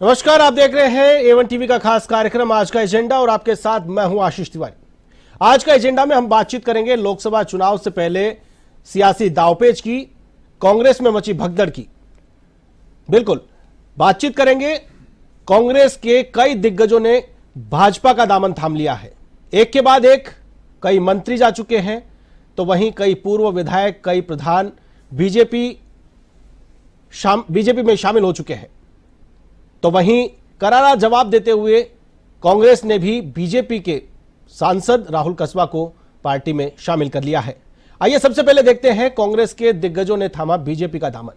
नमस्कार, आप देख रहे हैं A1 टीवी का खास कार्यक्रम आज का एजेंडा और आपके साथ मैं हूं आशीष तिवारी। आज का एजेंडा में हम बातचीत करेंगे लोकसभा चुनाव से पहले सियासी दांवपेच की, कांग्रेस में मची भगदड़ की। बिल्कुल बातचीत करेंगे। कांग्रेस के कई दिग्गजों ने भाजपा का दामन थाम लिया है। एक के बाद एक कई मंत्री जा चुके हैं, तो वहीं कई पूर्व विधायक, कई प्रधान बीजेपी में शामिल हो चुके हैं। तो वहीं करारा जवाब देते हुए कांग्रेस ने भी बीजेपी के सांसद राहुल कसबा को पार्टी में शामिल कर लिया है। आइए सबसे पहले देखते हैं कांग्रेस के दिग्गजों ने थामा बीजेपी का दामन।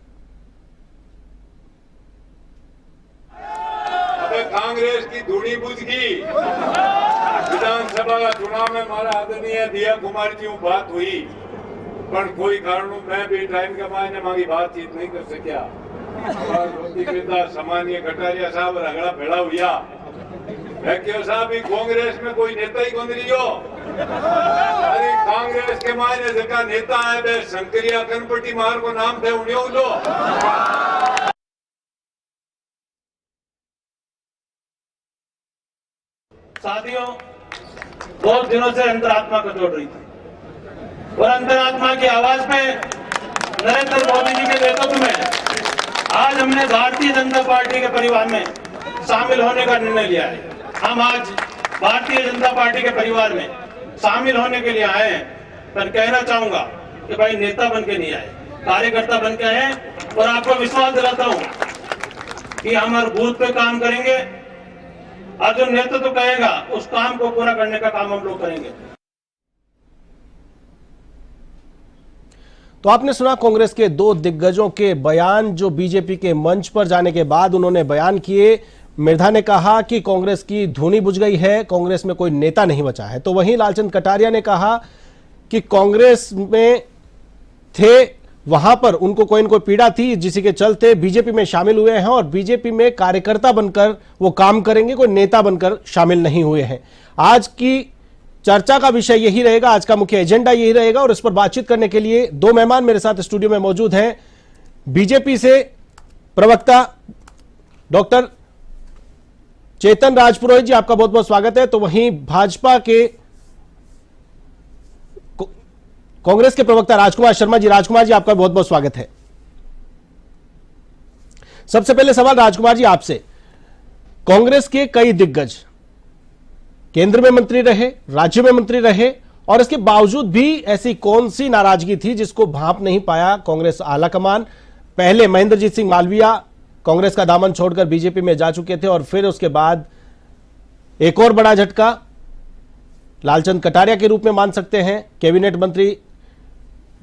अबे कांग्रेस की धूनी बुझ गई। विधानसभा चुनाव में हमारा आदरणीय दिया कुमार जी बात हुई, पर कोई कारणों मैं भी टाइम के मायने मांगी बातचीत नहीं कर सकिया। सामान्य कटारिया साहब रगड़ा भेड़ा हुआ। क्यों साहब कांग्रेस में कोई नेता ही कौन रही हो। अरे कांग्रेस के मायने जगह नेता है बे शंकरिया कनपट्टी मार को नाम थे उन्हें लो। साथियों, बहुत दिनों से अंतरात्मा कटोट रही थी और अंतरात्मा की आवाज में नरेंद्र मोदी जी के नेतृत्व में आज हमने भारतीय जनता पार्टी के परिवार में शामिल होने का निर्णय लिया है। हम आज भारतीय जनता पार्टी के परिवार में शामिल होने के लिए आए हैं, पर कहना चाहूंगा कि भाई नेता बन के नहीं आए, कार्यकर्ता बन के आए। और आपको विश्वास दिलाता हूं कि हम हर बूथ पे काम करेंगे और जो नेतृत्व कहेगा उस काम को पूरा करने का काम हम लोग करेंगे। तो आपने सुना कांग्रेस के दो दिग्गजों के बयान, जो बीजेपी के मंच पर जाने के बाद उन्होंने बयान किए। मिर्धा ने कहा कि कांग्रेस की धुनी बुझ गई है, कांग्रेस में कोई नेता नहीं बचा है। तो वहीं लालचंद कटारिया ने कहा कि कांग्रेस में थे, वहां पर उनको कोई न कोई पीड़ा थी, जिसी के चलते बीजेपी में शामिल हुए हैं और बीजेपी में कार्यकर्ता बनकर वो काम करेंगे, कोई नेता बनकर शामिल नहीं हुए हैं। आज की चर्चा का विषय यही रहेगा, आज का मुख्य एजेंडा यही रहेगा और इस पर बातचीत करने के लिए दो मेहमान मेरे साथ स्टूडियो में मौजूद हैं। बीजेपी से प्रवक्ता डॉक्टर चेतन राजपुरोहित जी, आपका बहुत बहुत स्वागत है। तो वहीं भाजपा के कांग्रेस के प्रवक्ता राजकुमार शर्मा जी, राजकुमार जी आपका बहुत बहुत स्वागत है। सबसे पहले सवाल राजकुमार जी आपसे, कांग्रेस के कई दिग्गज केंद्र में मंत्री रहे, राज्य में मंत्री रहे और इसके बावजूद भी ऐसी कौन सी नाराजगी थी जिसको भांप नहीं पाया कांग्रेस आलाकमान। पहले महेंद्रजीत सिंह मालविया कांग्रेस का दामन छोड़कर बीजेपी में जा चुके थे और फिर उसके बाद एक और बड़ा झटका लालचंद कटारिया के रूप में मान सकते हैं, कैबिनेट मंत्री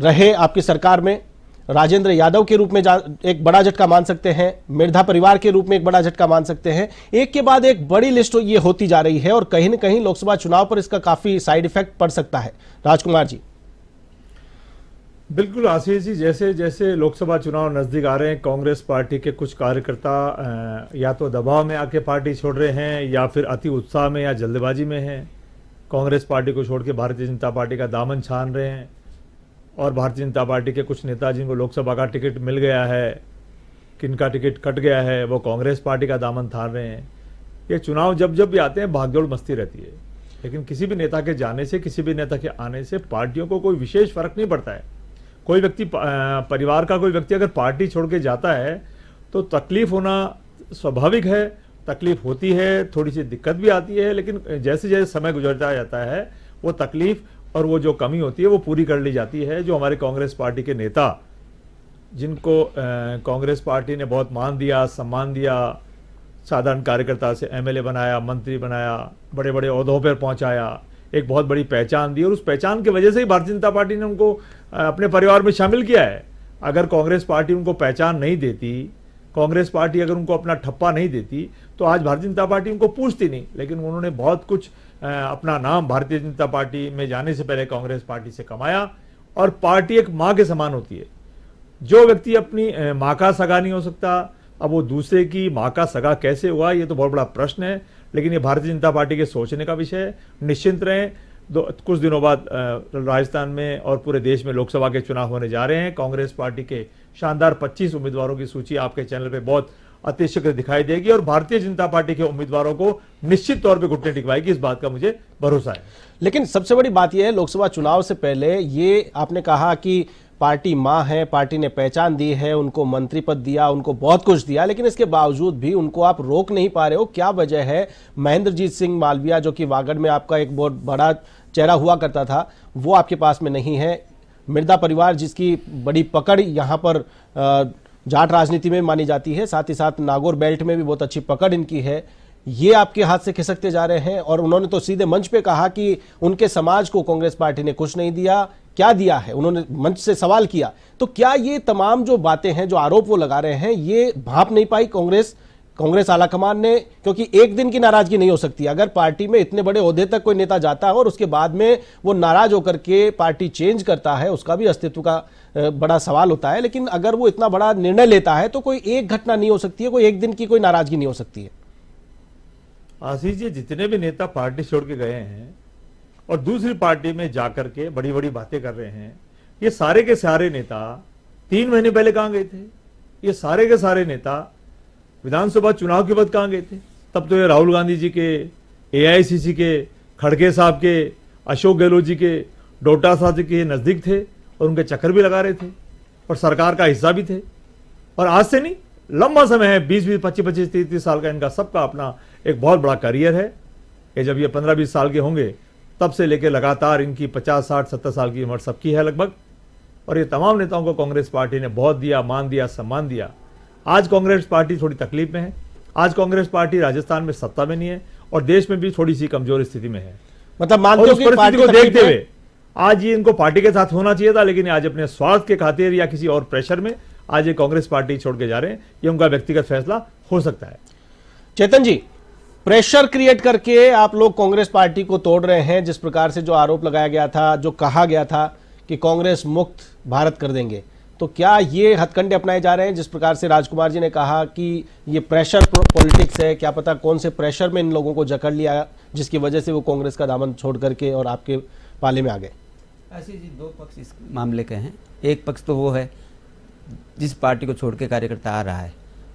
रहे आपकी सरकार में। राजेंद्र यादव के रूप में एक बड़ा झटका मान सकते हैं, मिर्धा परिवार के रूप में एक बड़ा झटका मान सकते हैं। एक के बाद एक बड़ी लिस्ट ये होती जा रही है और कहीं ना कहीं लोकसभा चुनाव पर इसका काफी साइड इफेक्ट पड़ सकता है। राजकुमार जी। बिल्कुल आशीष जी, जैसे जैसे लोकसभा चुनाव नजदीक आ रहे हैं, कांग्रेस पार्टी के कुछ कार्यकर्ता या तो दबाव में आके पार्टी छोड़ रहे हैं या फिर अति उत्साह में या जल्दबाजी में हैं। कांग्रेस पार्टी को छोड़ के भारतीय जनता पार्टी का दामन छान रहे हैं और भारतीय जनता पार्टी के कुछ नेता जिनको लोकसभा का टिकट मिल गया है, किनका टिकट कट गया है, वो कांग्रेस पार्टी का दामन थाम रहे हैं। ये चुनाव जब जब भी आते हैं भागदौड़ मस्ती रहती है, लेकिन किसी भी नेता के जाने से, किसी भी नेता के आने से पार्टियों को कोई विशेष फर्क नहीं पड़ता है। कोई व्यक्ति, परिवार का कोई व्यक्ति अगर पार्टी छोड़ के जाता है तो तकलीफ होना स्वाभाविक है, तकलीफ होती है, थोड़ी सी दिक्कत भी आती है, लेकिन जैसे जैसे समय गुजरता जाता है वो तकलीफ और वो जो कमी होती है वो पूरी कर ली जाती है। जो हमारे कांग्रेस पार्टी के नेता, जिनको कांग्रेस पार्टी ने बहुत मान दिया, सम्मान दिया, साधारण कार्यकर्ता से एमएलए बनाया, मंत्री बनाया, बड़े बड़े ओहदों पर पहुंचाया, एक बहुत बड़ी पहचान दी और उस पहचान की वजह से ही भारतीय जनता पार्टी ने उनको अपने परिवार में शामिल किया है। अगर कांग्रेस पार्टी उनको पहचान नहीं देती, कांग्रेस पार्टी अगर उनको अपना ठप्पा नहीं देती तो आज भारतीय जनता पार्टी उनको पूछती नहीं। लेकिन उन्होंने बहुत कुछ अपना नाम भारतीय जनता पार्टी में जाने से पहले कांग्रेस पार्टी से कमाया और पार्टी एक माँ के समान होती है। जो व्यक्ति अपनी माँ का सगा नहीं हो सकता, अब वो दूसरे की माँ का सगा कैसे हुआ, ये तो बहुत बड़ा प्रश्न है। लेकिन ये भारतीय जनता पार्टी के सोचने का विषय है। निश्चिंत रहें, कुछ दिनों बाद राजस्थान में और पूरे देश में लोकसभा के चुनाव होने जा रहे हैं। कांग्रेस पार्टी के शानदार 25 उम्मीदवारों की सूची आपके चैनल पे बहुत अतिशय दिखाई देगी और भारतीय जनता पार्टी के उम्मीदवारों को निश्चित तौर पे घुटने टिकवाएगी, इस बात का मुझे भरोसा है। लेकिन सबसे बड़ी बात यह है, लोकसभा चुनाव से पहले ये आपने कहा कि पार्टी मां है, पार्टी ने पहचान दी है, उनको मंत्री पद दिया, उनको बहुत कुछ दिया, लेकिन इसके बावजूद भी उनको आप रोक नहीं पा रहे हो। क्या वजह है? महेंद्रजीत सिंह मालविया जो कि वागड़ में आपका एक बहुत बड़ा चेहरा हुआ करता था, वो आपके पास में नहीं है। मिर्जा परिवार जिसकी बड़ी पकड़ यहाँ पर जाट राजनीति में मानी जाती है, साथ ही साथ नागौर बेल्ट में भी बहुत अच्छी पकड़ इनकी है, ये आपके हाथ से खिसकते जा रहे हैं। और उन्होंने तो सीधे मंच पे कहा कि उनके समाज को कांग्रेस पार्टी ने कुछ नहीं दिया। क्या दिया है? उन्होंने मंच से सवाल किया। तो क्या ये तमाम जो बातें हैं, जो आरोप वो लगा रहे हैं, ये भांप नहीं पाई कांग्रेस आलाकमान ने? क्योंकि एक दिन की नाराजगी नहीं हो सकती। अगर पार्टी में इतने बड़े ओहदे तक कोई नेता जाता है और उसके बाद में वो नाराज होकर के पार्टी चेंज करता है, उसका भी अस्तित्व का बड़ा सवाल होता है। लेकिन अगर वो इतना बड़ा निर्णय लेता है तो कोई एक घटना नहीं हो सकती है, कोई एक दिन की कोई नाराजगी नहीं हो सकती है। आशीष जी, जितने भी नेता पार्टी छोड़ के गए हैं और दूसरी पार्टी में जाकर के बड़ी बड़ी बातें कर रहे हैं, ये सारे के सारे नेता 3 महीने पहले कहां गए थे? ये सारे के सारे नेता विधानसभा चुनाव के बाद कहां गए थे? तब तो ये राहुल गांधी जी के, एआईसीसी के, खड़गे साहब के, अशोक गहलोत जी के, डोटा साहब जी के नजदीक थे और उनके चक्कर भी लगा रहे थे और सरकार का हिस्सा भी थे। और आज से नहीं, लंबा समय है, 20-20, 25-25, 30-30 साल का इनका सबका अपना एक बहुत बड़ा करियर है। कि जब ये 15-20 साल के होंगे तब से लेकर लगातार इनकी 50, 60, 70 साल की उम्र सबकी है लगभग। और ये तमाम नेताओं को कांग्रेस पार्टी ने बहुत दिया, मान दिया, सम्मान दिया। आज कांग्रेस पार्टी थोड़ी तकलीफ में है। आज कांग्रेस पार्टी राजस्थान में सत्ता में नहीं है और देश में भी थोड़ी सी कमजोर स्थिति में है। मतलब मानते हो कि परिस्थिति को देखते हुए आज ये इनको पार्टी के साथ होना चाहिए था, लेकिन आज अपने स्वार्थ के खातिर या किसी और प्रेशर में आज ये कांग्रेस पार्टी छोड़ के जा रहे हैं। ये उनका व्यक्तिगत फैसला हो सकता है। चेतन जी, प्रेशर क्रिएट करके आप लोग कांग्रेस पार्टी को तोड़ रहे हैं। जिस प्रकार से जो आरोप लगाया गया था, जो कहा गया था कि कांग्रेस मुक्त भारत कर देंगे, तो क्या ये हथकंडे अपनाए जा रहे हैं? जिस प्रकार से राजकुमार जी ने कहा कि ये प्रेशर पॉलिटिक्स है, क्या पता कौन से प्रेशर में इन लोगों को जकड़ लिया जिसकी वजह से वो कांग्रेस का दामन छोड़ करके और आपके पाले में आ गए। ऐसे जी 2 पक्ष इस मामले के हैं। एक पक्ष तो वो है जिस पार्टी को छोड़ के कार्यकर्ता आ रहा है,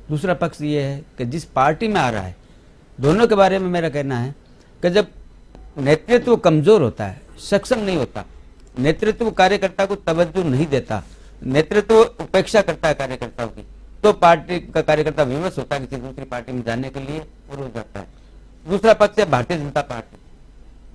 दूसरा पक्ष ये है कि जिस पार्टी में आ रहा है। दोनों के बारे में मेरा कहना है कि जब नेतृत्व कमजोर होता है, सक्षम नहीं होता, नेतृत्व कार्यकर्ता को तवज्जो नहीं देता, नेतृत्व उपेक्षा करता है कार्यकर्ताओं की, तो पार्टी का कार्यकर्ता विवश होता है किसी दूसरी पार्टी में जाने के लिए और हो जाता है। दूसरा पक्ष है भारतीय जनता पार्टी।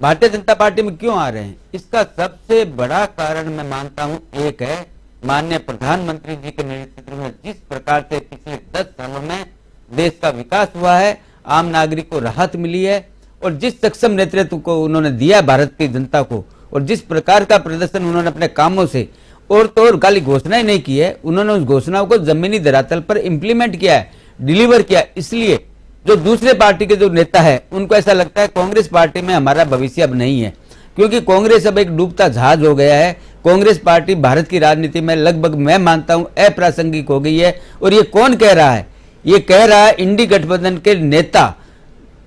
भारतीय जनता पार्टी में क्यों आ रहे हैं? इसका सबसे बड़ा कारण मैं मानता हूं एक है, माननीय प्रधानमंत्री जी के नेतृत्व में जिस प्रकार से पिछले 10 सालों में देश का विकास हुआ है, आम नागरिक को राहत मिली है और जिस सक्षम नेतृत्व को उन्होंने दिया भारत की जनता को और जिस प्रकार का प्रदर्शन उन्होंने अपने कामों से, और तो और खाली घोषणाएं नहीं की है, उन्होंने उस घोषणाओं को जमीनी धरातल पर इंप्लीमेंट किया है, डिलीवर किया। इसलिए जो दूसरे पार्टी के जो नेता है उनको ऐसा लगता है कांग्रेस पार्टी में हमारा भविष्य अब नहीं है, क्योंकि कांग्रेस अब एक डूबता जहाज हो गया है। कांग्रेस पार्टी भारत की राजनीति में लगभग मैं मानता हूं अप्रासंगिक हो गई है। और ये कौन कह रहा है? ये कह रहा है इंडी गठबंधन के नेता।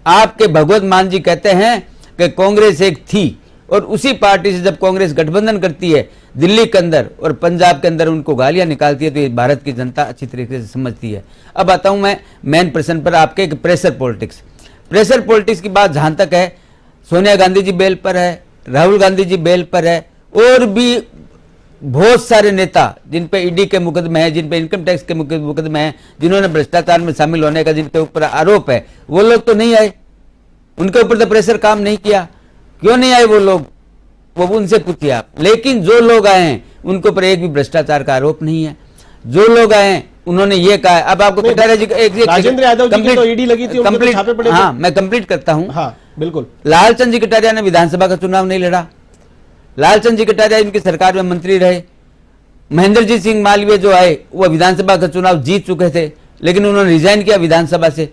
आपके भगवत मान जी कहते हैं कि कांग्रेस एक थी और उसी पार्टी से जब कांग्रेस गठबंधन करती है दिल्ली के अंदर और पंजाब के अंदर उनको गालियां निकालती है, तो ये भारत की जनता अच्छी तरीके से समझती है। अब आता हूं मैं मेन प्रश्न पर आपके, प्रेशर पॉलिटिक्स। प्रेशर पॉलिटिक्स की बात जहां तक है, सोनिया गांधी जी बेल पर है, राहुल गांधी जी बेल पर है और भी बहुत सारे नेता जिन पे ईडी के मुकदमे हैं, जिन पे इनकम टैक्स के मुकदमे हैं, जिन्होंने भ्रष्टाचार में शामिल होने का जिनके ऊपर आरोप है, वो लोग तो नहीं आए, उनके ऊपर तो प्रेशर काम नहीं किया। क्यों नहीं आए वो लोग? वो उनसे पूछिए आप। लेकिन जो लोग आए हैं उनके ऊपर एक भी भ्रष्टाचार का आरोप नहीं है। जो लोग आए हैं उन्होंने ये कहा है। अब आपको कटारिया जी राजेंद्र यादव जी की तो ईडी लगी थी, उनके तो छापे पड़े थे। हाँ, मैं कंप्लीट करता हूं। हाँ बिल्कुल। लालचंद जी कटारिया ने विधानसभा का चुनाव नहीं लड़ा। लालचंद जी कटारिया इनकी सरकार में मंत्री रहे। महेंद्रजीत सिंह मालवीय जो आए वो विधानसभा का चुनाव जीत चुके थे, लेकिन उन्होंने रिजाइन किया विधानसभा से।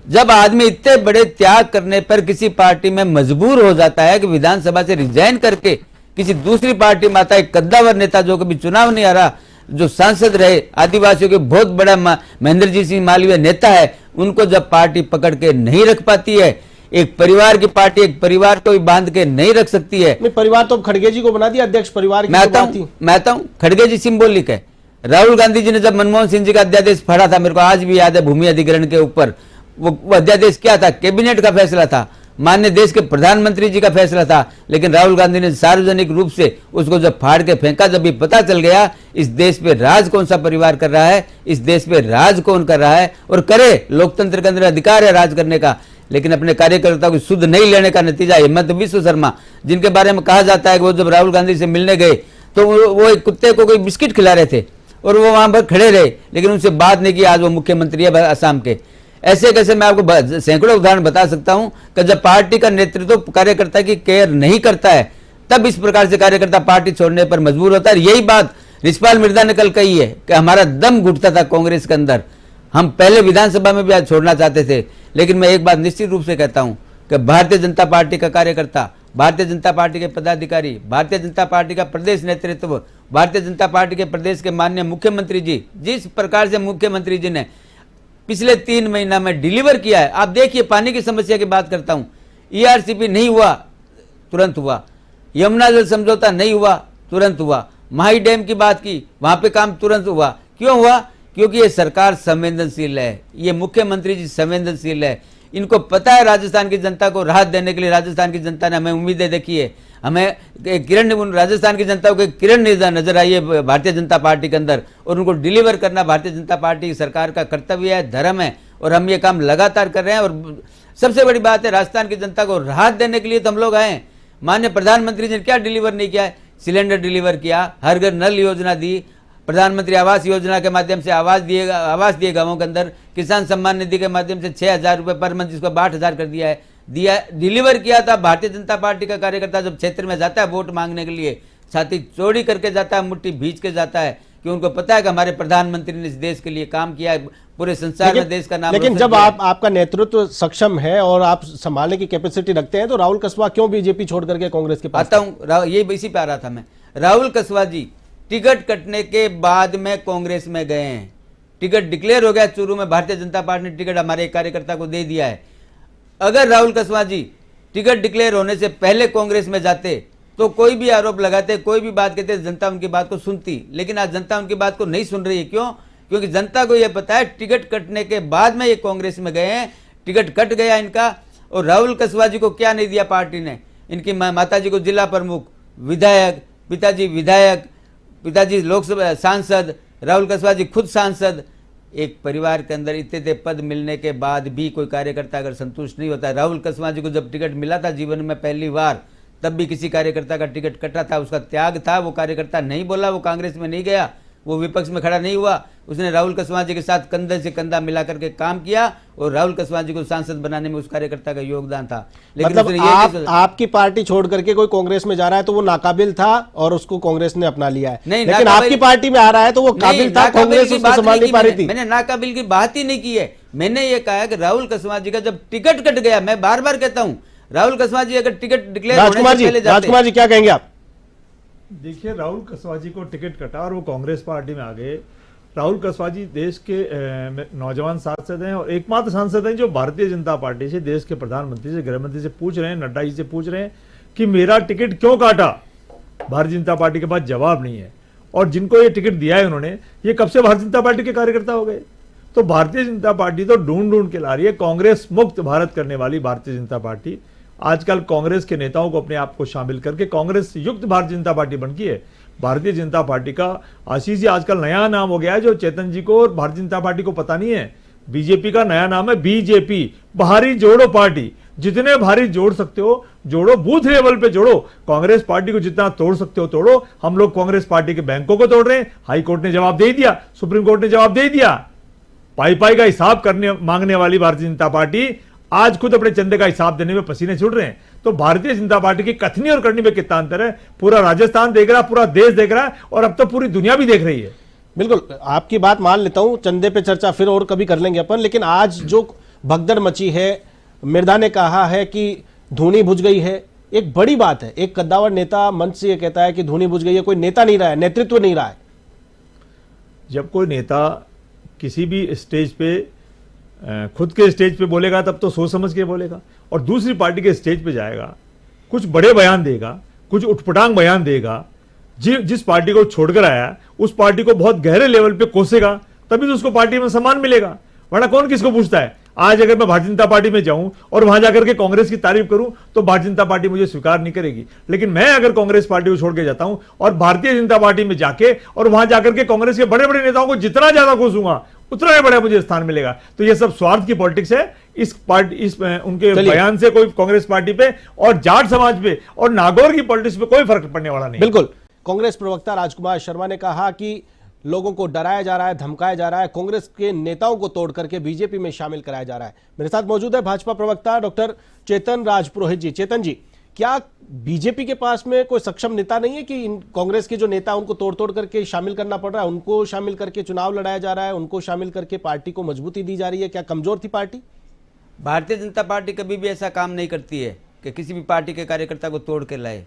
जब आदमी इतने बड़े त्याग करने पर किसी पार्टी में मजबूर हो जाता है कि विधानसभा से रिजाइन करके किसी दूसरी पार्टी में आता है, कद्दावर नेता जो कभी चुनाव नहीं आ रहा, जो सांसद रहे, आदिवासियों के बहुत बड़ा महेंद्रजीत सिंह मालवीय नेता है, उनको जब पार्टी पकड़ के नहीं रख पाती है, एक परिवार की पार्टी एक परिवार को भी बांध के नहीं रख सकती है। परिवार तो खड़गे जी को बना दिया अध्यक्ष परिवार की। मैं आता हूं, खड़गे जी सिंबॉलिक है। राहुल गांधी जी ने जब मनमोहन सिंह जी का अध्यादेश पढ़ा था, मेरे को आज भी याद है, भूमि अधिग्रहण के ऊपर, वो अध्यादेश क्या था? कैबिनेट का फैसला था, माननीय देश के प्रधानमंत्री जी का फैसला था, लेकिन राहुल गांधी ने सार्वजनिक रूप से उसको जब फाड़ के फेंका, जब ये पता चल गया इस देश पे राज कौन सा परिवार कर रहा है, इस देश पे राज कौन कर रहा है, और करे, लोकतंत्र के अंदर अधिकार है राज करने का, लेकिन अपने कार्यकर्ताओं को शुद्ध नहीं लेने का नतीजा हेमंत बिस्व शर्मा, जिनके बारे में कहा जाता है कि वो जब राहुल गांधी से मिलने गए तो वो एक कुत्ते को कोई बिस्किट खिला रहे थे और वो वहां पर खड़े रहे, लेकिन उनसे बात नहीं की। आज वो मुख्यमंत्री है असम के। ऐसे कैसे मैं आपको सैकड़ों उदाहरण बता सकता हूं कि जब पार्टी का नेतृत्व कार्यकर्ता की केयर नहीं करता है, तब इस प्रकार से कार्यकर्ता पार्टी छोड़ने पर मजबूर होता है। यही बात रिछपाल मिर्जा ने कल कही है कि हमारा दम घुटता था कांग्रेस के अंदर, हम पहले विधानसभा में भी आज छोड़ना चाहते थे, लेकिन मैं एक बात निश्चित रूप से कहता हूं कि भारतीय जनता पार्टी का कार्यकर्ता, भारतीय जनता पार्टी के पदाधिकारी, भारतीय जनता पार्टी का प्रदेश नेतृत्व, भारतीय जनता पार्टी के प्रदेश के माननीय मुख्यमंत्री जी, जिस प्रकार से मुख्यमंत्री जी ने पिछले 3 महीना में डिलीवर किया है, आप देखिए। पानी की समस्या की बात करता हूं, ERCP नहीं हुआ, तुरंत हुआ। यमुना जल समझौता नहीं हुआ, तुरंत हुआ। माही डैम की बात की, वहां पे काम तुरंत हुआ। क्यों हुआ? क्योंकि ये सरकार संवेदनशील है, ये मुख्यमंत्री जी संवेदनशील है। इनको पता है राजस्थान की जनता को राहत देने के लिए राजस्थान की जनता ने हमें उम्मीदें देखी है, हमें किरण, राजस्थान की जनता को किरण नजर आई है भारतीय जनता पार्टी के अंदर, और उनको डिलीवर करना भारतीय जनता पार्टी की सरकार का कर्तव्य है, धर्म है, और हम ये काम लगातार कर रहे हैं। और सबसे बड़ी बात है, राजस्थान की जनता को राहत देने के लिए तो हम लोग आए हैं। माननीय प्रधानमंत्री जी ने क्या डिलीवर नहीं किया है? सिलेंडर डिलीवर किया, हर घर नल योजना दी, प्रधानमंत्री आवास योजना के माध्यम से आवास दिए गांवों के अंदर, किसान सम्मान निधि के माध्यम से 6,000 रुपये पर मंथ, जिसको 8,000 कर दिया है, डिलीवर किया था। भारतीय जनता पार्टी का कार्यकर्ता जब क्षेत्र में जाता है वोट मांगने के लिए, छाती चौड़ी करके जाता है, मुट्ठी भींच के जाता है, कि उनको पता है कि हमारे प्रधानमंत्री ने इस देश के लिए काम किया है, पूरे संसार में देश का नाम। लेकिन जब आपका नेतृत्व सक्षम है और आप संभालने की कैपेसिटी रखते हैं, तो राहुल कसवा क्यों बीजेपी छोड़ करके कांग्रेस के पास? आता हूं, यही इसी पे आ रहा था मैं। राहुल कसवा जी टिकट कटने के बाद में कांग्रेस में गए हैं। टिकट डिक्लेयर हो गया चूरू में, भारतीय जनता पार्टी ने टिकट हमारे एक कार्यकर्ता को दे दिया है। अगर राहुल कसवा जी टिकट डिक्लेयर होने से पहले कांग्रेस में जाते तो कोई भी आरोप लगाते, कोई भी बात कहते, जनता उनकी बात को सुनती, लेकिन आज जनता उनकी बात को नहीं सुन रही है। क्यों? क्योंकि जनता को यह पता है टिकट कटने के बाद में ये कांग्रेस में गए हैं, टिकट कट गया इनका। और राहुल कसवा जी को क्या नहीं दिया पार्टी ने? इनकी माता जी को जिला प्रमुख, विधायक, पिताजी विधायक, पिताजी लोकसभा सांसद, राहुल कसवा जी खुद सांसद। एक परिवार के अंदर इतने पद मिलने के बाद भी कोई कार्यकर्ता अगर संतुष्ट नहीं होता, राहुल कसवा जी को जब टिकट मिला था जीवन में पहली बार, तब भी किसी कार्यकर्ता का टिकट कटा था, उसका त्याग था, वो कार्यकर्ता नहीं बोला, वो कांग्रेस में नहीं गया, वो विपक्ष में खड़ा नहीं हुआ, उसने राहुल कसवा जी के साथ कंधे से कंधा मिला करके काम किया, और राहुल कसवा जी को सांसद बनाने में उस कार्यकर्ता का योगदान था। लेकिन मतलब आपकी पार्टी छोड़ करके कोई कांग्रेस में जा रहा है तो वो नाकाबिल था और उसको कांग्रेस ने अपना लिया है, लेकिन आपकी पार्टी में आ रहा है तो वो काबिल था, कांग्रेस उसको संभाल नहीं पा रही थी। मैंने नाकाबिल की बात ही नहीं की है। मैंने ये कहा कि राहुल कसवा जी का जब टिकट कट गया, मैं बार बार कहता हूं, राहुल कसवा जी अगर टिकट डिक्लेयर होने से पहले जाते। राजकुमार जी क्या कहेंगे आप? देखिए, राहुल कसवा जी को टिकट कटा और वो कांग्रेस पार्टी में आ गए। राहुल कसवा जी देश के नौजवान सांसद हैं और एकमात्र सांसद हैं जो भारतीय जनता पार्टी से, देश के प्रधानमंत्री से, गृह मंत्री से पूछ रहे हैं, नड्डा जी से पूछ रहे हैं कि मेरा टिकट क्यों काटा। भारतीय जनता पार्टी के पास जवाब नहीं है, और जिनको ये टिकट दिया है उन्होंने, ये कब से भारतीय जनता पार्टी के कार्यकर्ता हो गए। तो भारतीय जनता पार्टी तो ढूंढ के ला रही है कांग्रेस मुक्त भारत करने वाली भारतीय जनता पार्टी। आजकल कांग्रेस के नेताओं को अपने आप को शामिल करके कांग्रेस युक्त भारतीय जनता पार्टी बन गई है। भारतीय जनता पार्टी का आशीष जी आजकल नया नाम हो गया है, जो चेतन जी को और भारतीय जनता पार्टी को पता नहीं है। बीजेपी का नया नाम है बीजेपी, भारी जोड़ो पार्टी। जितने भारी जोड़ सकते हो जोड़ो, बूथ लेवल पे जोड़ो। कांग्रेस पार्टी को जितना तोड़ सकते हो तोड़ो। हम लोग कांग्रेस पार्टी के बैंकों को तोड़ रहे हैं, हाई कोर्ट ने जवाब दे दिया, सुप्रीम कोर्ट ने जवाब दे दिया। पाई का हिसाब करने मांगने वाली भारतीय जनता पार्टी आज खुद अपने चंदे का हिसाब देने में पसीने छूट रहे हैं। तो भारतीय जनता पार्टी की कथनी और करनी में कितना अंतर है, पूरा राजस्थान देख रहा है, पूरा देश देख रहा है, और अब तो पूरी दुनिया भी देख रही है। बिल्कुल, आपकी बात मान लेता हूं, चंदे पे चर्चा फिर और कभी कर लेंगे अपन। लेकिन आज जो भगदड़ मची है, मिर्जा ने कहा है कि धूनी बुझ गई है, एक बड़ी बात है। एक कद्दावर नेता मंच से ये कहता है कि धूनी बुझ गई है, कोई नेता नहीं रहा है, नेतृत्व नहीं रहा है। जब कोई नेता किसी भी स्टेज पे खुद के स्टेज पे बोलेगा तब तो सोच समझ के बोलेगा, और दूसरी पार्टी के स्टेज पे जाएगा, कुछ बड़े बयान देगा, कुछ उठपटांग बयान देगा, जिस पार्टी को छोड़कर आया उस पार्टी को बहुत गहरे लेवल पे कोसेगा, तभी तो उसको पार्टी में सम्मान मिलेगा, वरना कौन किसको पूछता है। आज अगर मैं भारतीय जनता पार्टी में जाऊं और वहां जाकर के कांग्रेस की तारीफ करूं तो भारतीय जनता पार्टी मुझे स्वीकार नहीं करेगी। लेकिन मैं अगर कांग्रेस पार्टी को छोड़ के जाता हूं और भारतीय जनता पार्टी में जाके और वहां जाकर के कांग्रेस के बड़े बड़े नेताओं को जितना ज्यादा कोसूंगा उतना ही बड़ा मुझे स्थान मिलेगा। तो ये सब स्वार्थ की पॉलिटिक्स है। उनके बयान से कोई कांग्रेस पार्टी पे और जाट समाज पे और नागौर की पॉलिटिक्स पे कोई फर्क पड़ने वाला नहीं। बिल्कुल। कांग्रेस प्रवक्ता राजकुमार शर्मा ने कहा कि लोगों को डराया जा रहा है, धमकाया जा रहा है, कांग्रेस के नेताओं को तोड़ करके बीजेपी में शामिल कराया जा रहा है। मेरे साथ मौजूद है भाजपा प्रवक्ता डॉक्टर चेतन राज पुरोहित जी। चेतन जी, क्या बीजेपी के पास में कोई सक्षम नेता नहीं है कि कांग्रेस के जो नेता उनको तोड़ तोड़ करके शामिल करना पड़ रहा है, उनको शामिल करके चुनाव लड़ाया जा रहा है, उनको शामिल करके पार्टी को मजबूती दी जा रही है? क्या कमजोर थी पार्टी? भारतीय जनता पार्टी कभी भी ऐसा काम नहीं करती है कि किसी भी पार्टी के कार्यकर्ता को तोड़ के लाए।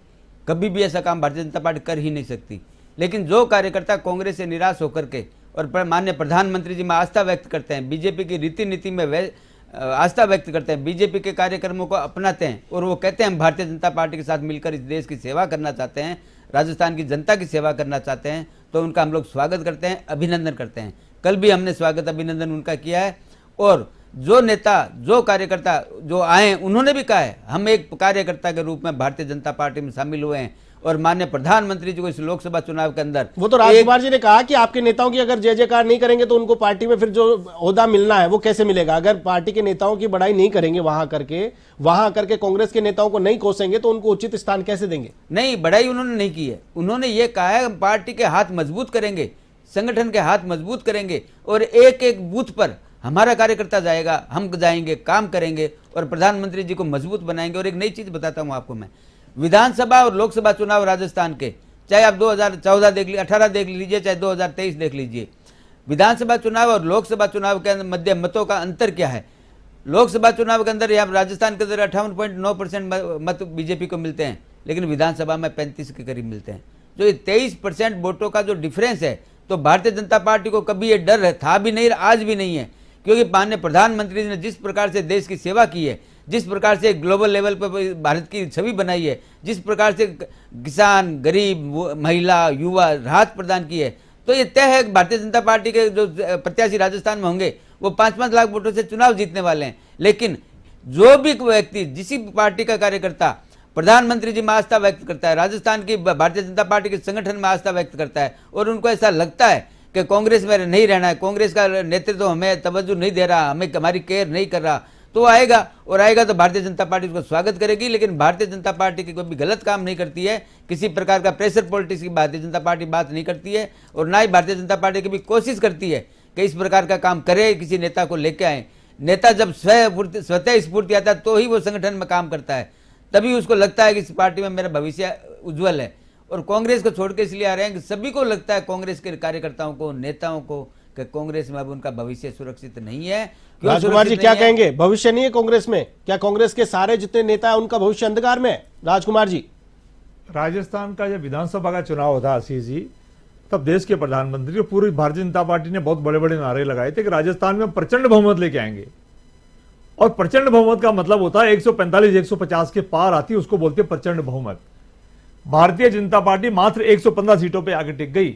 कभी भी ऐसा काम भारतीय जनता पार्टी कर ही नहीं सकती। लेकिन जो कार्यकर्ता कांग्रेस से निराश होकर के और माननीय प्रधानमंत्री जी में आस्था व्यक्त करते हैं, बीजेपी की रीति नीति में आस्था व्यक्त करते हैं, बीजेपी के कार्यक्रमों को अपनाते हैं और वो कहते हैं हम भारतीय जनता पार्टी के साथ मिलकर इस देश की सेवा करना चाहते हैं, राजस्थान की जनता की सेवा करना चाहते हैं, तो उनका हम लोग स्वागत करते हैं, अभिनंदन करते हैं। कल भी हमने स्वागत अभिनंदन उनका किया है। और जो नेता जो कार्यकर्ता जो आए उन्होंने भी कहा है हम एक कार्यकर्ता के रूप में भारतीय जनता पार्टी में शामिल हुए हैं और माननीय प्रधानमंत्री जी को इस लोकसभा चुनाव के अंदर वो तो राजकुमार जी ने कहा कि आपके नेताओं की अगर जय जयकार नहीं करेंगे तो उनको पार्टी में फिर जो ओहदा मिलना है वो कैसे मिलेगा? अगर पार्टी के नेताओं की बड़ाई नहीं करेंगे वहां करके कांग्रेस के नेताओं को नहीं कोसेंगे तो उनको उचित स्थान कैसे देंगे? नहीं, बड़ाई उन्होंने नहीं की है। उन्होंने ये कहा है हम पार्टी के हाथ मजबूत करेंगे, संगठन के हाथ मजबूत करेंगे और एक एक बूथ पर हमारा कार्यकर्ता जाएगा, हम जाएंगे, काम करेंगे और प्रधानमंत्री जी को मजबूत बनाएंगे। और एक नई चीज बताता हूं आपको मैं, विधानसभा और लोकसभा चुनाव राजस्थान के, चाहे आप 2014 देख लीजिए, 18 देख लीजिए, चाहे 2023 देख लीजिए, विधानसभा चुनाव और लोकसभा चुनाव के मध्य मतों का अंतर क्या है? लोकसभा चुनाव के अंदर यहाँ राजस्थान के अंदर 58.9% मत बीजेपी को मिलते हैं, लेकिन विधानसभा में 35 के करीब मिलते हैं। जो ये 23% वोटों का जो डिफरेंस है, तो भारतीय जनता पार्टी को कभी ये डर था भी नहीं, आज भी नहीं है, क्योंकि माननीय प्रधानमंत्री जी ने जिस प्रकार से देश की सेवा की है, जिस प्रकार से ग्लोबल लेवल पर भारत की छवि बनाई है, जिस प्रकार से किसान, गरीब, महिला, युवा राहत प्रदान की है, तो ये तय है भारतीय जनता पार्टी के जो प्रत्याशी राजस्थान में होंगे वो 5-5 लाख वोटों से चुनाव जीतने वाले हैं। लेकिन जो भी व्यक्ति, जिसी पार्टी का कार्यकर्ता प्रधानमंत्री जी में आस्था व्यक्त करता है, राजस्थान की भारतीय जनता पार्टी के संगठन में आस्था व्यक्त करता है और उनको ऐसा लगता है कि कांग्रेस में नहीं रहना है, कांग्रेस का नेतृत्व हमें तवज्जो नहीं दे रहा, हमें हमारी केयर नहीं कर रहा, तो आएगा और आएगा तो भारतीय जनता पार्टी उसको स्वागत करेगी। लेकिन भारतीय जनता पार्टी की कोई भी गलत काम नहीं करती है, किसी प्रकार का प्रेशर पॉलिटिक्स की भारतीय जनता पार्टी बात नहीं करती है और ना ही भारतीय जनता पार्टी की भी कोशिश करती है कि इस प्रकार का काम करे, किसी नेता को लेके आए। नेता जब स्वतः स्फूर्ति आता है तो ही वो संगठन में काम करता है, तभी उसको लगता है कि इस पार्टी में मेरा भविष्य उज्जवल है। और कांग्रेस को छोड़ के इसलिए आ रहे हैं कि सभी को लगता है, कांग्रेस के कार्यकर्ताओं को, नेताओं को, कि कांग्रेस में अब उनका भविष्य सुरक्षित नहीं है। राजकुमार जी क्या कहेंगे? भविष्य नहीं है कांग्रेस में? क्या कांग्रेस के सारे जितने नेता है उनका भविष्य अंधकार में है? राजकुमार जी, राजस्थान का जब विधानसभा का चुनाव था आशीष जी, तब देश के प्रधानमंत्री और पूरी भारतीय जनता पार्टी ने बहुत बड़े बड़े नारे लगाए थे कि राजस्थान में प्रचंड बहुमत लेके आएंगे। और प्रचंड बहुमत का मतलब होता है 145-150 के पार आती, उसको बोलते हैं प्रचंड बहुमत। भारतीय जनता पार्टी मात्र 115 सीटों पे आगे टिक गई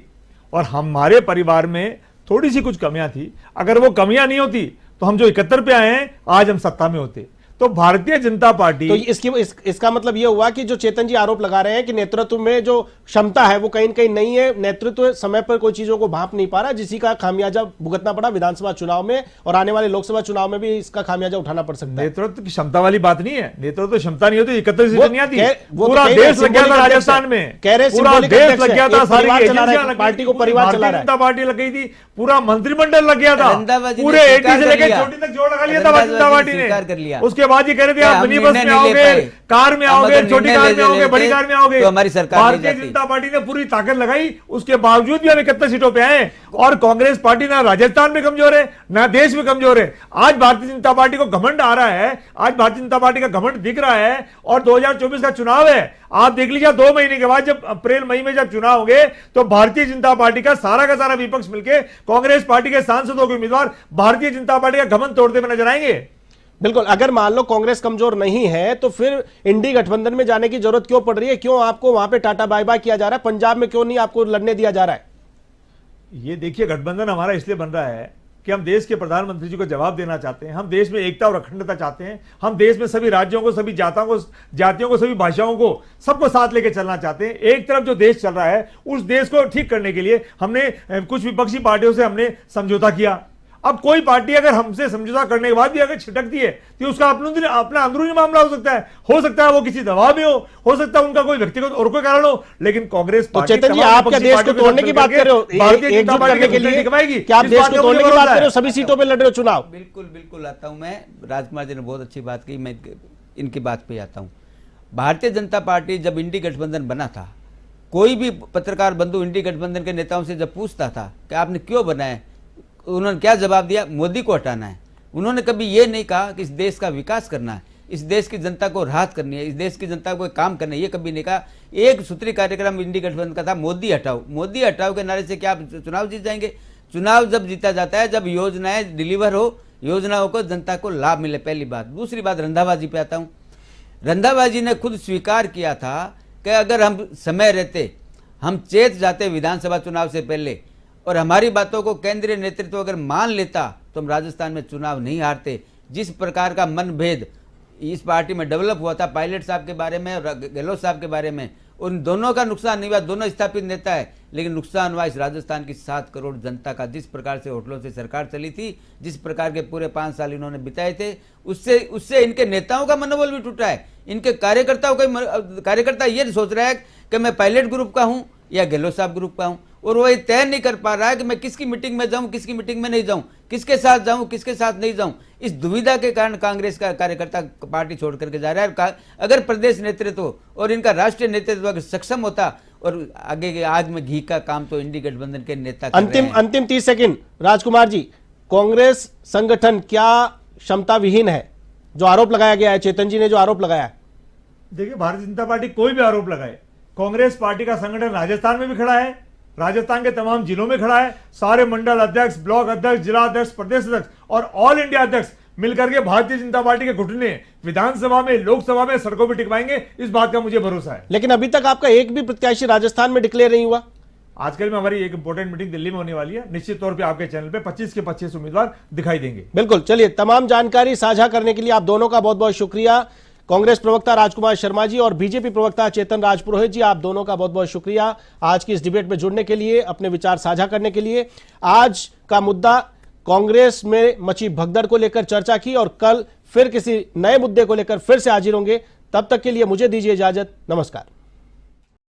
और हमारे परिवार में थोड़ी सी कुछ कमियां थी। अगर वो कमियां नहीं होती तो हम जो 71 पे आए हैं आज हम सत्ता में होते। तो भारतीय जनता पार्टी तो इसका मतलब यह हुआ कि जो चेतन जी आरोप लगा रहे हैं कि नेतृत्व में जो क्षमता है वो कहीं न कहीं नहीं है, नेतृत्व समय पर कोई चीजों को भांप नहीं पा रहा, जिसी का खामियाजा भुगतना पड़ा विधानसभा चुनाव में और आने वाले लोकसभा चुनाव में भी इसका खामियाजा उठाना पड़ सकता है। नेतृत्व की क्षमता वाली बात नहीं है, नेतृत्व क्षमता नहीं होती 31 सीटें नहीं आती, पूरा देश लग गया था राजस्थान में, पूरा देश लग गया था, सारी पार्टी को परिवार चला रहा है, जनता पार्टी लग गई थी, पूरा मंत्रिमंडल लग गया था, पूरे 80 से लेकर छोटी तक जोड़ लगा लिया था भारतीय जनता पार्टी ने। उसके बाद ये कह रहे थे आप मिनी बस में आओगे, कार में आओगे, छोटी कार में आओगे, बड़ी कार में आओगे, तो हमारी सरकार भारतीय जनता पार्टी ने पूरी ताकत लगाई, उसके बावजूद भी हम 71 सीटों पे आए। और कांग्रेस पार्टी ना राजस्थान में कमजोर है ना देश में कमजोर है। आज भारतीय जनता पार्टी को घमंड आ रहा है, आज भारतीय जनता पार्टी का घमंड दिख रहा है। और 2024 का चुनाव है, आप देख लीजिए 2 महीने के बाद जब अप्रैल मई में जब चुनाव होंगे तो भारतीय जनता पार्टी का सारा विपक्ष मिलकर कांग्रेस पार्टी के सांसदों के उम्मीदवार भारतीय जनता पार्टी का घमंड तोड़ते हुए नजर आएंगे। बिल्कुल, अगर मान लो कांग्रेस कमजोर नहीं है तो फिर इंडी गठबंधन में जाने की जरूरत क्यों पड़ रही है? क्यों आपको वहां पे टाटा बाय बाय किया जा रहा है? पंजाब में क्यों नहीं आपको लड़ने दिया जा रहा है? ये देखिए, गठबंधन हमारा इसलिए बन रहा है कि हम देश के प्रधानमंत्री जी को जवाब देना चाहते हैं। हम देश में एकता और अखंडता चाहते हैं। हम देश में सभी राज्यों को, सभी जातियों को, सभी भाषाओं को, सबको साथ लेके चलना चाहते हैं। एक तरफ जो देश चल रहा है उस देश को ठीक करने के लिए हमने कुछ विपक्षी पार्टियों से हमने समझौता किया। अब कोई पार्टी अगर हमसे समझौता करने के बाद भी अगर छिटकती है तो उसका अपना अंदरूनी मामला हो सकता है वो किसी दबाव में हो सकता है उनका कोई व्यक्तिगत और कोई कारण हो, लेकिन कांग्रेस तो चेतन जी, आप क्या देश को तोड़ने की बात कर रहे हो? एकजुट करने के लिए क्या आप देश को तोड़ने की बात कर रहे हो? सभी सीटों पर लड़ रहे हो चुनाव। बिल्कुल आता हूं मैं। राजकुमार जी ने बहुत अच्छी बात की, मैं इनकी बात पे आता हूं। भारतीय जनता पार्टी जब इंडी गठबंधन बना था, कोई भी पत्रकार बंधु इंडी गठबंधन के नेताओं से जब पूछता था कि आपने क्यों बनाया, उन्होंने क्या जवाब दिया? मोदी को हटाना है। उन्होंने कभी ये नहीं कहा कि इस देश का विकास करना है, इस देश की जनता को राहत करनी है, इस देश की जनता को काम करना है, ये कभी नहीं कहा। एक सूत्री कार्यक्रम इंडी गठबंधन का था, मोदी हटाओ। मोदी हटाओ के नारे से क्या आप चुनाव जीत जाएंगे? चुनाव जब जीता जाता है जब योजनाएं डिलीवर हो, योजनाओं को जनता को लाभ मिले, पहली बात। दूसरी बात, रंधाबाजी पे आता हूँ। रंधाबाजी ने खुद स्वीकार किया था कि अगर हम समय रहते, हम चेत जाते विधानसभा चुनाव से पहले और हमारी बातों को केंद्रीय नेतृत्व अगर मान लेता तो हम राजस्थान में चुनाव नहीं हारते। जिस प्रकार का मनभेद इस पार्टी में डेवलप हुआ था पायलट साहब के बारे में और गहलोत साहब के बारे में, उन दोनों का नुकसान नहीं हुआ, दोनों स्थापित नेता है, लेकिन नुकसान हुआ इस राजस्थान की 7 करोड़ जनता का। जिस प्रकार से होटलों से सरकार चली थी, जिस प्रकार के पूरे 5 साल इन्होंने बिताए थे, उससे इनके नेताओं का मनोबल भी टूटा है। इनके कार्यकर्ताओं का कार्यकर्ता ये सोच रहा है कि मैं पायलट ग्रुप का हूं या गहलोत साहब ग्रुप का हूं, और वो तय नहीं कर पा रहा है कि मैं किसकी मीटिंग में जाऊं, किसकी मीटिंग में नहीं जाऊं, किसके साथ जाऊं, किसके साथ नहीं जाऊं। इस दुविधा के कारण कांग्रेस का कार्यकर्ता पार्टी छोड़ करके जा रहा है। अगर प्रदेश नेतृत्व और इनका राष्ट्रीय नेतृत्व अगर सक्षम होता और आगे के आग में घी का काम तो इंडी गठबंधन के नेता कर रहे हैं। अंतिम 30 सेकंड, राजकुमार जी, कांग्रेस संगठन क्या क्षमता विहीन है? जो आरोप लगाया गया है, चेतन जी ने जो आरोप लगाया है। देखिए, भारतीय जनता पार्टी कोई भी आरोप लगाए, कांग्रेस पार्टी का संगठन राजस्थान में भी खड़ा है, राजस्थान के तमाम जिलों में खड़ा है। सारे मंडल अध्यक्ष, ब्लॉक अध्यक्ष, जिला अध्यक्ष, प्रदेश अध्यक्ष और ऑल इंडिया अध्यक्ष मिलकर के भारतीय जनता पार्टी के घुटने विधानसभा में, लोकसभा में, सड़कों पर टिकवाएंगे, इस बात का मुझे भरोसा है। लेकिन अभी तक आपका एक भी प्रत्याशी राजस्थान में डिक्लेयर नहीं हुआ। आजकल में हमारी एक इंपॉर्टेंट मीटिंग दिल्ली में होने वाली है, निश्चित तौर पे आपके चैनल पे 25 के 25 उम्मीदवार दिखाई देंगे। बिल्कुल, चलिए, तमाम जानकारी साझा करने के लिए आप दोनों का बहुत बहुत शुक्रिया। कांग्रेस प्रवक्ता राजकुमार शर्मा जी और बीजेपी प्रवक्ता चेतन राजपुरोहित जी, आप दोनों का बहुत बहुत शुक्रिया आज की इस डिबेट में जुड़ने के लिए, अपने विचार साझा करने के लिए। आज का मुद्दा कांग्रेस में मची भगदड़ को लेकर चर्चा की और कल फिर किसी नए मुद्दे को लेकर फिर से हाजिर होंगे। तब तक के लिए मुझे दीजिए इजाजत। नमस्कार।